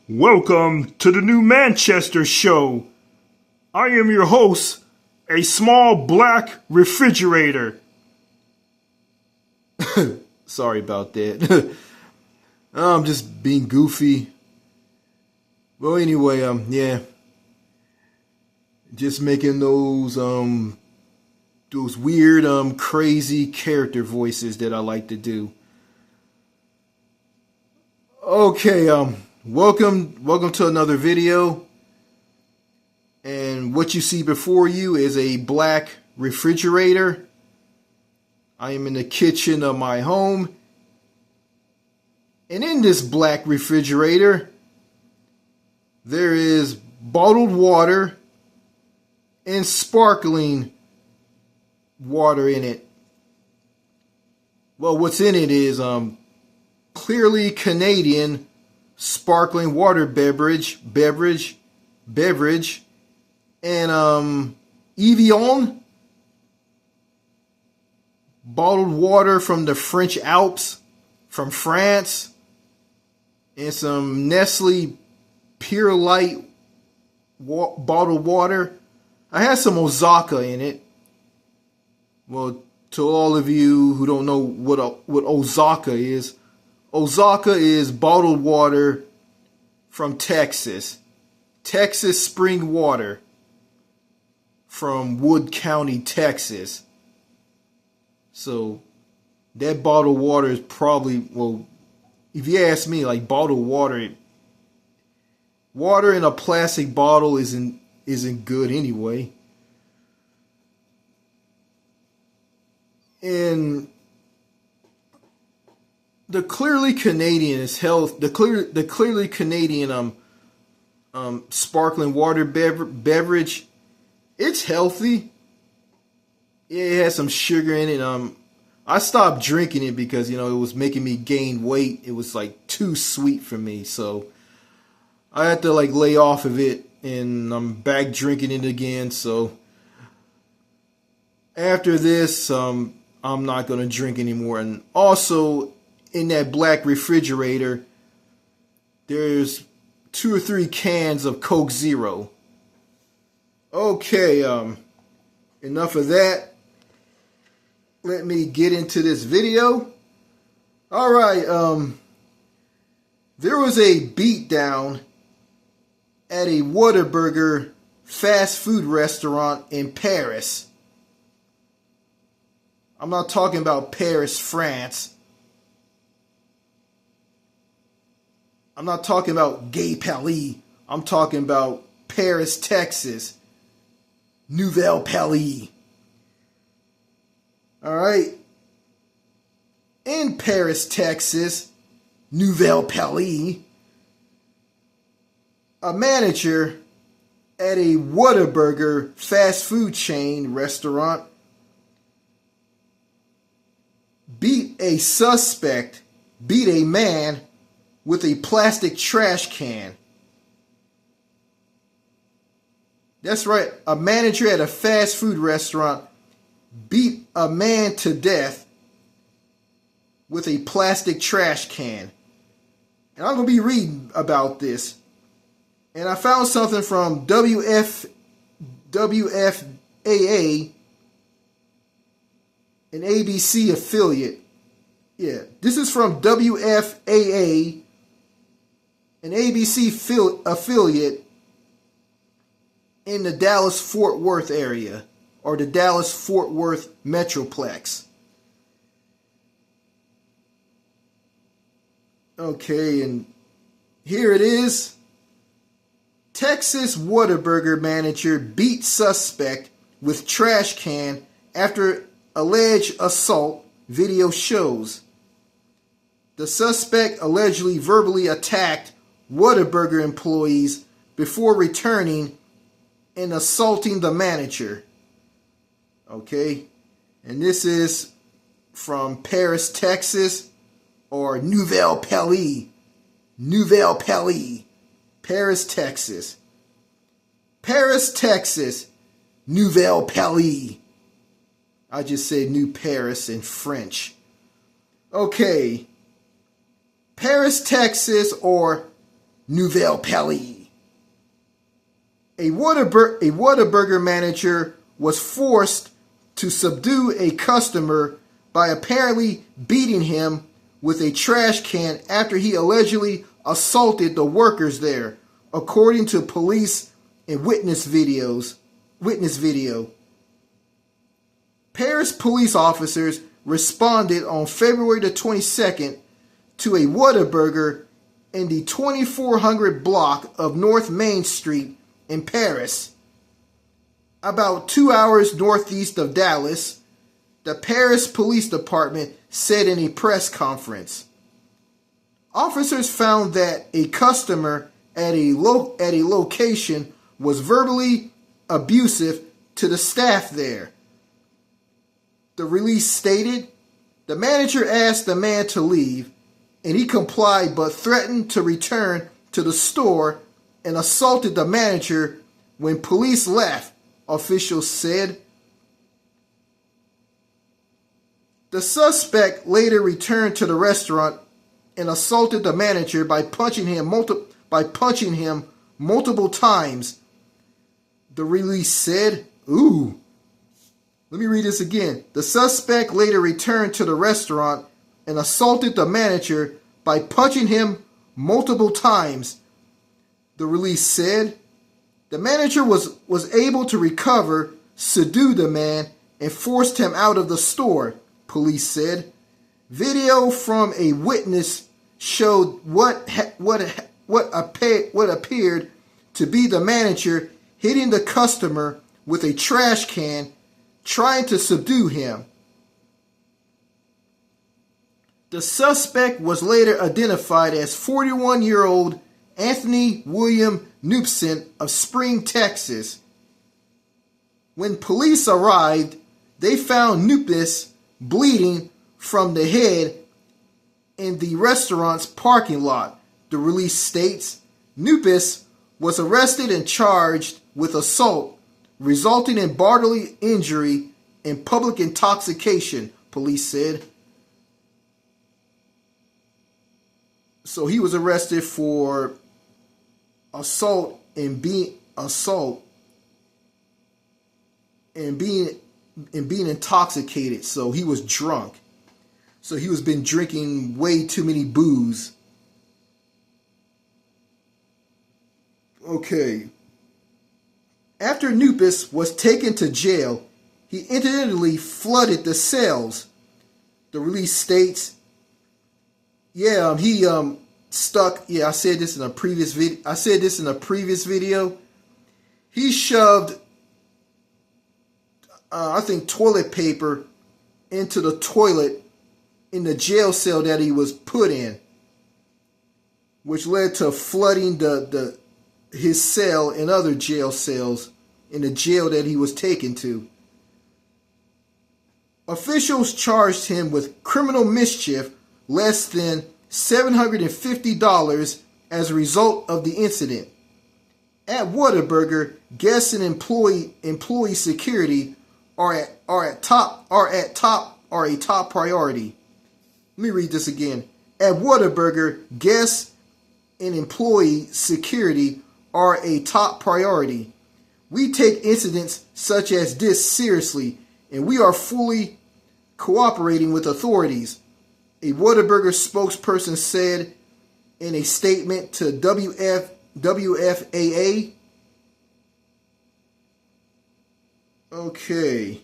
Welcome to the New Manchester Show. I am your host, a small black refrigerator. Sorry about that. I'm just being goofy. Well, anyway, yeah. Just making those weird, crazy character voices that I like to do. Okay, welcome to another video. And what you see before you is a black refrigerator. I am in the kitchen of my home. And in this black refrigerator, there is bottled water and sparkling water in it. Well, what's in it is clearly Canadian sparkling water beverage, and Evian, bottled water from the French Alps, from France, and some Nestle Pure Light bottled water. I had some Osaka in it. Well, to all of you who don't know what Osaka is bottled water from Texas spring water from Wood County, Texas. So that bottled water is probably, well, if you ask me, like bottled water in a plastic bottle isn't good anyway. And the clearly Canadian is health. The clearly Canadian sparkling water beverage. It's healthy. It has some sugar in it. I stopped drinking it because it was making me gain weight. It was like too sweet for me, so I had to lay off of it, and I'm back drinking it again. So after this, I'm not gonna drink anymore. And also, in that black refrigerator, there's 2 or 3 cans of Coke Zero. Okay, enough of that. Let me get into this video. All right, there was a beatdown at a Whataburger fast food restaurant in Paris. I'm not talking about Paris, France. I'm not talking about Gay Paris. I'm talking about Paris, Texas. Nouvelle Paris. Alright. In Paris, Texas, Nouvelle Paris, a manager at a Whataburger fast food chain restaurant beat a man with a plastic trash can. That's right, a manager at a fast food restaurant beat a man to death with a plastic trash can. And I'm going to be reading about this. And I found something from WFAA, an ABC affiliate. Yeah, this is from WFAA, an ABC affiliate in the Dallas-Fort Worth area, or the Dallas-Fort Worth Metroplex. Okay, and here it is. Texas Whataburger manager beat suspect with trash can after alleged assault, video shows. The suspect allegedly verbally attacked Whataburger employees before returning and assaulting the manager. Okay, and this is from Paris, Texas, or Nouvelle Paris. Nouvelle Paris. Paris, Texas. Paris, Texas. Nouvelle Paris. I just said New Paris in French. Okay. Paris, Texas, or Nouvelle Pelly. A Whataburger manager was forced to subdue a customer by apparently beating him with a trash can after he allegedly assaulted the workers there, according to police and witness video. Paris police officers responded on February the 22nd to a Whataburger in the 2400 block of North Main Street in Paris, about 2 hours northeast of Dallas, the Paris Police Department said in a press conference. Officers found that a customer at a location was verbally abusive to the staff there. The release stated, the manager asked the man to leave, and he complied but threatened to return to the store and assaulted the manager when police left, officials said. The suspect later returned to the restaurant and assaulted the manager by punching him multiple times. The release said, ooh. Let me read this again. The suspect later returned to the restaurant and assaulted the manager by punching him multiple times. The release said the manager was able to recover, subdue the man, and forced him out of the store, police said. Video from a witness showed what appeared to be the manager hitting the customer with a trash can, trying to subdue him. The suspect was later identified as 41-year-old Anthony William Noupson of Spring, Texas. When police arrived, they found Noupson bleeding from the head in the restaurant's parking lot. The release states Noupson was arrested and charged with assault resulting in bodily injury and public intoxication, police said. So he was arrested for assault and being intoxicated. So he was drunk. So he was been drinking way too many booze. Okay. After Noupson was taken to jail, he incidentally flooded the cells. The release states, he stuck. I said this in a previous video. He shoved, I think, toilet paper into the toilet in the jail cell that he was put in, which led to flooding his cell and other jail cells in the jail that he was taken to. Officials charged him with criminal mischief less than $750 as a result of the incident. At Whataburger, guests and employee security are a top priority. Let me read this again. At Whataburger, guests and employee security are a top priority. We take incidents such as this seriously, and we are fully cooperating with authorities, a Whataburger spokesperson said in a statement to WFAA. Okay.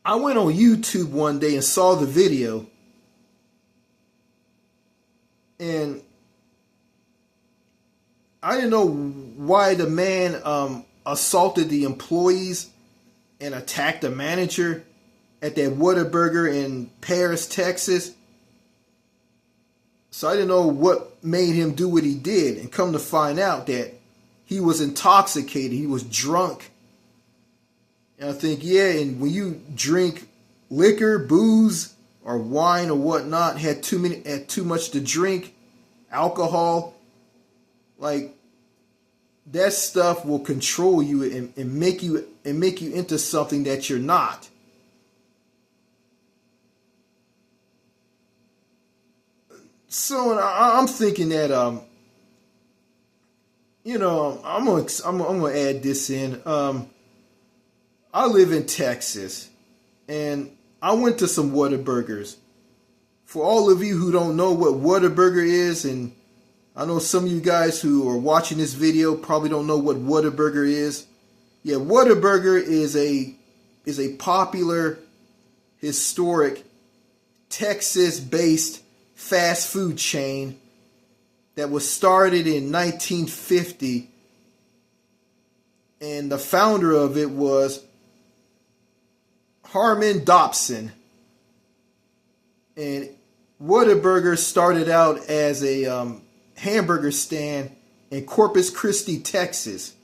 I went on YouTube one day and saw the video. And I didn't know why the man assaulted the employees and attacked the manager at that Whataburger in Paris, Texas. So I didn't know what made him do what he did. And come to find out that he was intoxicated. He was drunk. And I think, and when you drink liquor, booze, or wine or whatnot, had too much to drink, alcohol, like that stuff will control you and make you into something that you're not. So I'm thinking that I'm gonna add this in. I live in Texas, and I went to some Whataburgers. For all of you who don't know what Whataburger is, and I know some of you guys who are watching this video probably don't know what Whataburger is. Yeah, Whataburger is a popular, historic, Texas-based fast food chain that was started in 1950, and the founder of it was Harmon Dobson. And Whataburger started out as a hamburger stand in Corpus Christi, Texas.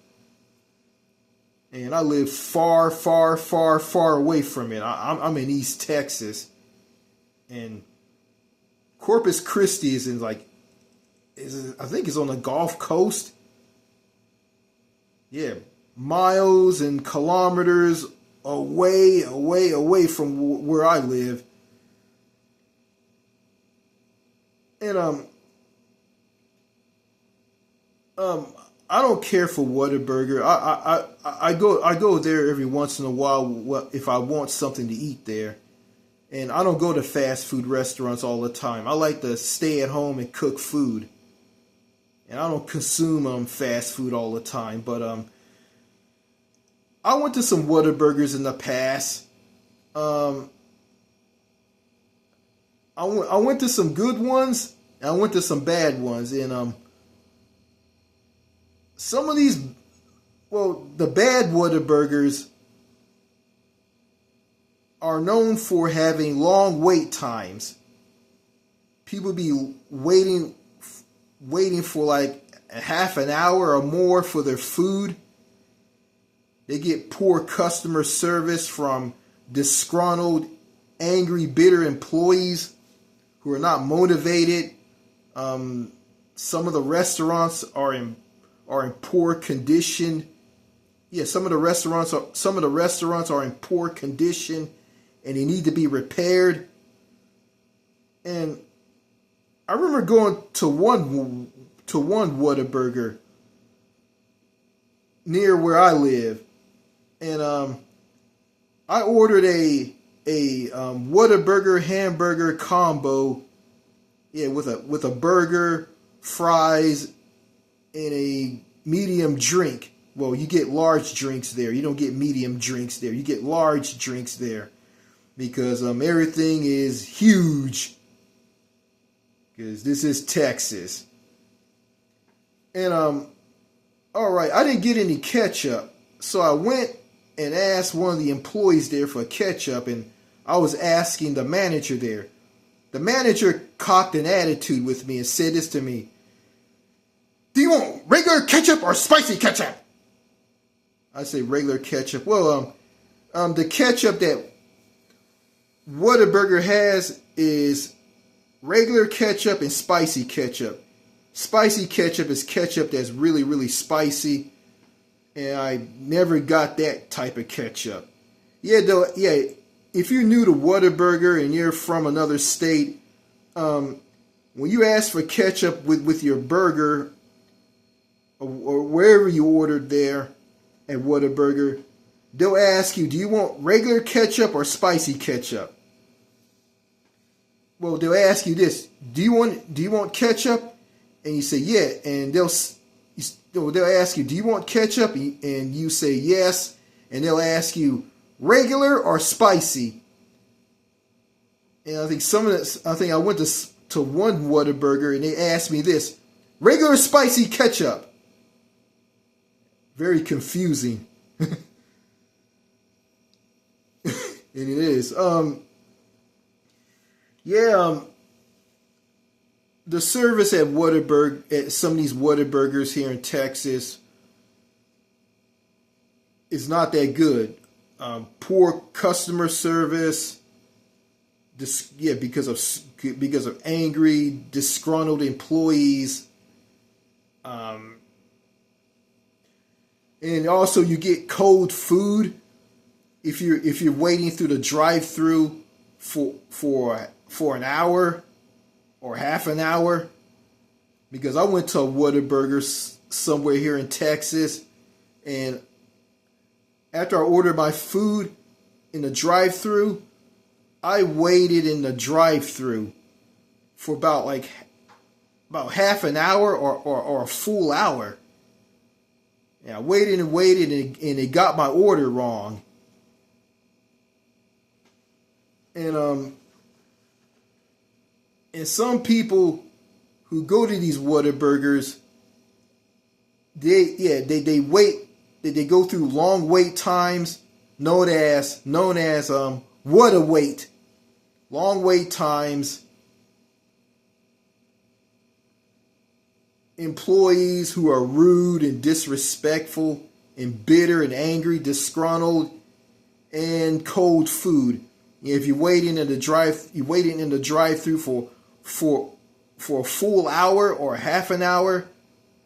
And I live far, far, far, far away from it. I'm in East Texas. And Corpus Christi is in I think it's on the Gulf Coast. Yeah, miles and kilometers away, away, away from where I live. And I don't care for Whataburger. I go there every once in a while if I want something to eat there. And I don't go to fast food restaurants all the time. I like to stay at home and cook food. And I don't consume fast food all the time. But I went to some Whataburgers in the past. I went to some good ones, and I went to some bad ones. And some of these, the bad Whataburgers are known for having long wait times. People be waiting for like a half an hour or more for their food. They get poor customer service from disgruntled, angry, bitter employees who are not motivated. Some of the restaurants are in poor condition. Yeah, some of the restaurants are in poor condition, and they need to be repaired. And I remember going to one Whataburger near where I live, and I ordered a Whataburger hamburger combo. Yeah, with a burger, fries, and a medium drink. Well, you get large drinks there. You don't get medium drinks there. You get large drinks there because everything is huge. Because this is Texas. And all right, I didn't get any ketchup, so I went and asked one of the employees there for ketchup, and I was asking the manager there. The manager cocked an attitude with me and said this to me: "Do you want regular ketchup or spicy ketchup?" I say regular ketchup. Well, the ketchup that Whataburger has is regular ketchup and spicy ketchup. Spicy ketchup is ketchup that's really, really spicy, and I never got that type of ketchup. Yeah. If you're new to Whataburger and you're from another state, when you ask for ketchup with your burger or wherever you ordered there at Whataburger, they'll ask you, do you want regular ketchup or spicy ketchup? Well, they'll ask you this: do you want ketchup? And you say yeah, and they'll ask you, do you want ketchup? And you say yes, and they'll ask you, regular or spicy? And I think I went to one Whataburger and they asked me this: regular or spicy ketchup? Very confusing. And it is. The service at some of these Whataburgers here in Texas is not that good. Poor customer service. Because of angry, disgruntled employees. And also you get cold food if you're waiting through the drive-through for an hour. or half an hour. Because I went to a Whataburger somewhere here in Texas, and after I ordered my food in the drive-thru, I waited in the drive-thru for about half an hour or a full hour. And I waited and waited, and it got my order wrong. And some people who go to these Whataburgers, they wait, they go through long wait times, known as what a wait, long wait times. Employees who are rude and disrespectful and bitter and angry, disgruntled, and cold food. If you're waiting in the drive-through for a full hour or half an hour,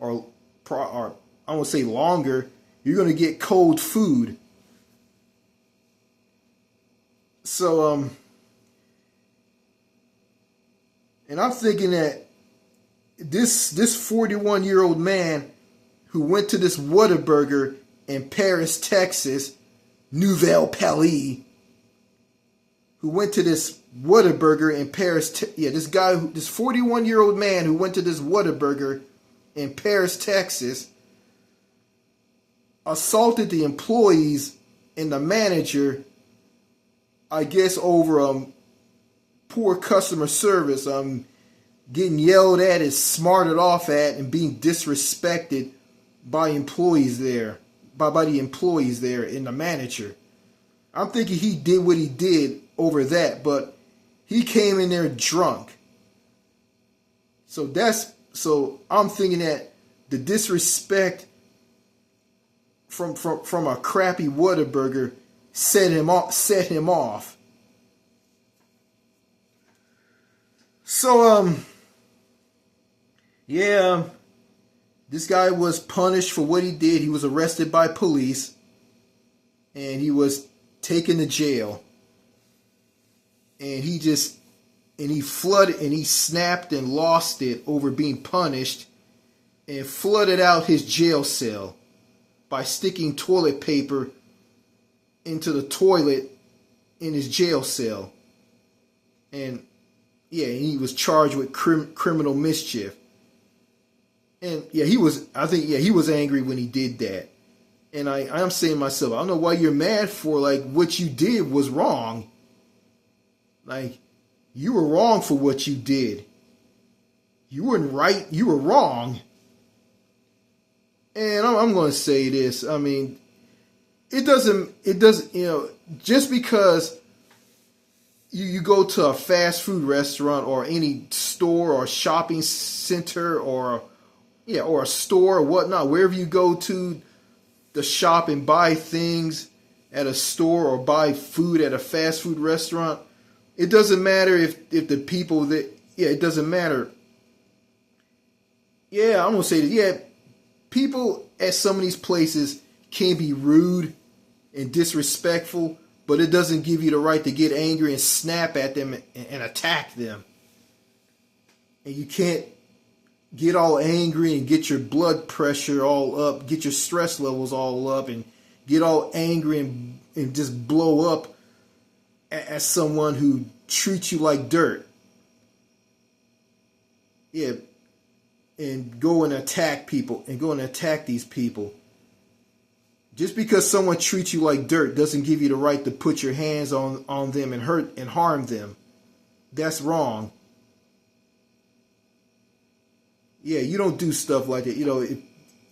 or I won't say longer, you're gonna get cold food. So and I'm thinking that this 41-year-old man who went to this Whataburger in Paris, Texas, Nouvelle, who went to this Whataburger in Paris, this 41-year-old man who went to this Whataburger in Paris, Texas, assaulted the employees and the manager, I guess over poor customer service, getting yelled at and smarted off at and being disrespected by employees there, by the employees there and the manager. I'm thinking he did what he did over that, but he came in there drunk. So I'm thinking that the disrespect from a crappy Whataburger set him off. So this guy was punished for what he did. He was arrested by police and he was taken to jail. And he flooded and he snapped and lost it over being punished and flooded out his jail cell by sticking toilet paper into the toilet in his jail cell. And he was charged with criminal mischief. And he was angry when he did that. And I'm saying to myself, I don't know why you're mad for, what you did was wrong. You were wrong for what you did. You weren't right, you were wrong. And I'm going to say this, it doesn't, just because you go to a fast food restaurant or any store or shopping center or a store or whatnot, wherever you go to shop and buy things at a store or buy food at a fast food restaurant, it doesn't matter if the people that, it doesn't matter. I'm going to say this, people at some of these places can be rude and disrespectful, but it doesn't give you the right to get angry and snap at them and attack them. And you can't get all angry and get your blood pressure all up, get your stress levels all up, and get all angry and just blow up at someone who treats you like dirt. And go and attack people and go and attack these people. Just because someone treats you like dirt doesn't give you the right to put your hands on them and hurt and harm them. That's wrong. You don't do stuff like that. If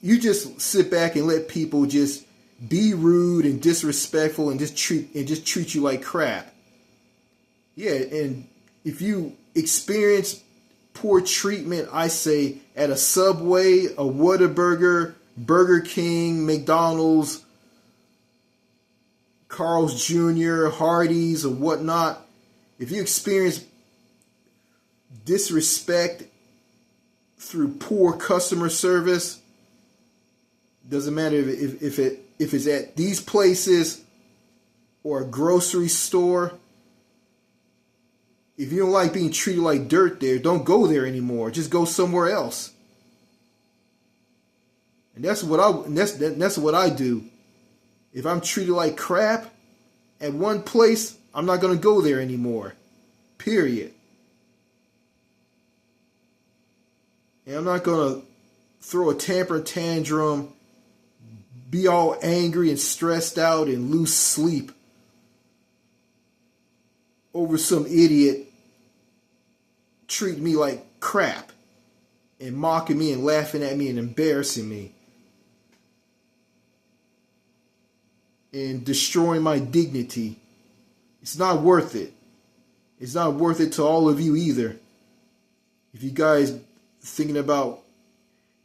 you just sit back and let people just be rude and disrespectful and just treat you like crap. And if you experience poor treatment, I say, at a Subway, a Whataburger, Burger King, McDonald's, Carl's Jr., Hardee's, or whatnot, if you experience disrespect through poor customer service, doesn't matter if it's at these places or a grocery store, If you don't like being treated like dirt there, don't go there anymore. Just go somewhere else. And that's what I do. If I'm treated like crap at one place, I'm not going to go there anymore. Period. And I'm not going to throw a temper tantrum, be all angry and stressed out and lose sleep over some idiot treating me like crap and mocking me and laughing at me and embarrassing me and destroying my dignity. It's not worth it. It's not worth it to all of you either. If you guys thinking about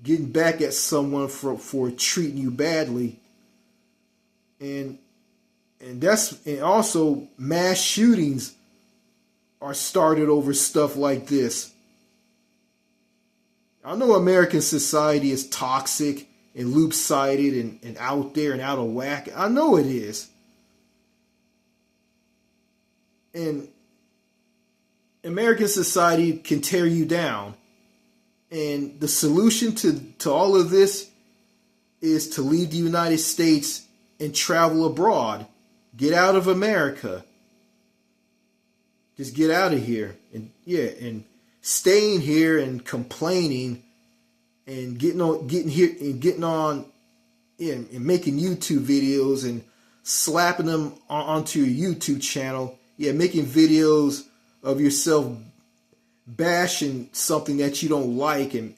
getting back at someone for treating you badly, and also mass shootings are started over stuff like this. I know American society is toxic and loop-sided and out there and out of whack. I know it is. And American society can tear you down. And the solution to all of this is to leave the United States and travel abroad. Get out of America. Just get out of here. And staying here and complaining and getting on and making YouTube videos and slapping them onto your YouTube channel. Yeah, making videos of yourself bashing something that you don't like and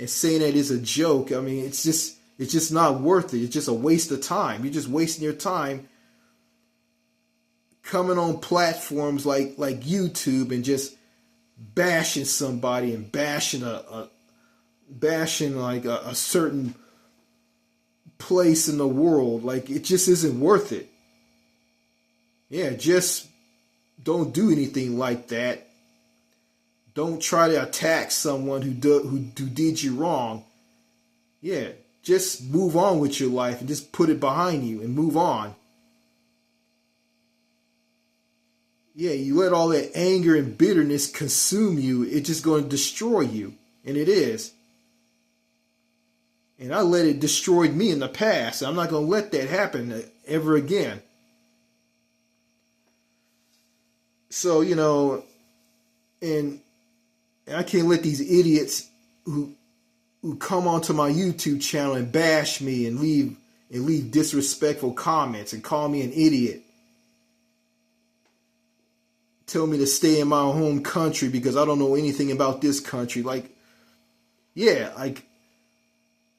saying that is a joke. I mean, it's just not worth it. It's just a waste of time. You're just wasting your time coming on platforms like YouTube and just bashing somebody and bashing a certain place in the world. Like, it just isn't worth it. Yeah, just don't do anything like that. Don't try to attack someone who did you wrong. Yeah, just move on with your life and just put it behind you and move on. Yeah, you let all that anger and bitterness consume you, it's just going to destroy you. And it is. And I let it destroy me in the past. I'm not going to let that happen ever again. So, and I can't let these idiots who come onto my YouTube channel and bash me and leave disrespectful comments and call me an idiot. Tell me to stay in my home country because I don't know anything about this country. Like, yeah, like,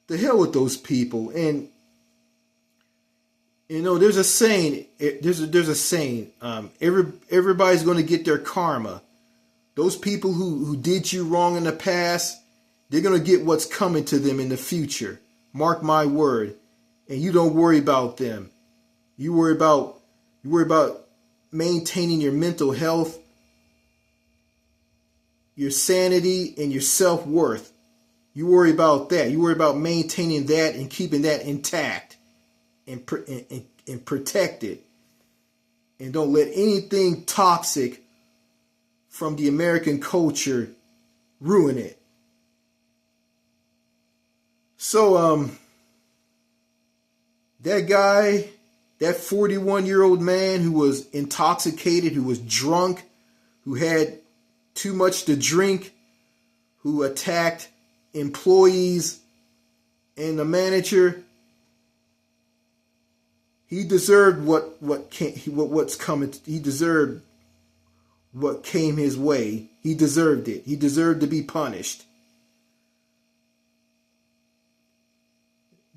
the hell with those people. And there's a saying. There's a saying. Everybody's going to get their karma. Those people who did you wrong in the past, they're going to get what's coming to them in the future. Mark my word. And you don't worry about them. You worry about maintaining your mental health, your sanity, and your self-worth. You worry about that. You worry about maintaining that and keeping that intact and protected. And don't let anything toxic from the American culture ruin it. So, that guy, that 41-year-old man who was intoxicated, who was drunk, who had too much to drink, who attacked employees and the manager, he deserved what's coming. He deserved what came his way. He deserved it. He deserved to be punished.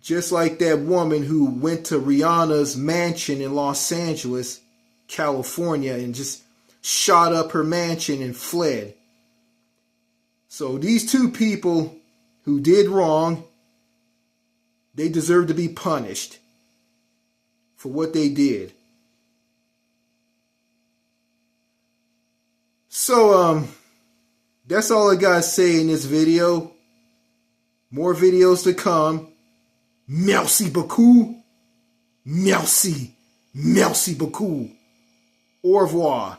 Just like that woman who went to Rihanna's mansion in Los Angeles, California, and just shot up her mansion and fled. So these two people who did wrong, they deserve to be punished for what they did. So, that's all I gotta say in this video. More videos to come. Merci beaucoup. Merci. Merci beaucoup. Au revoir.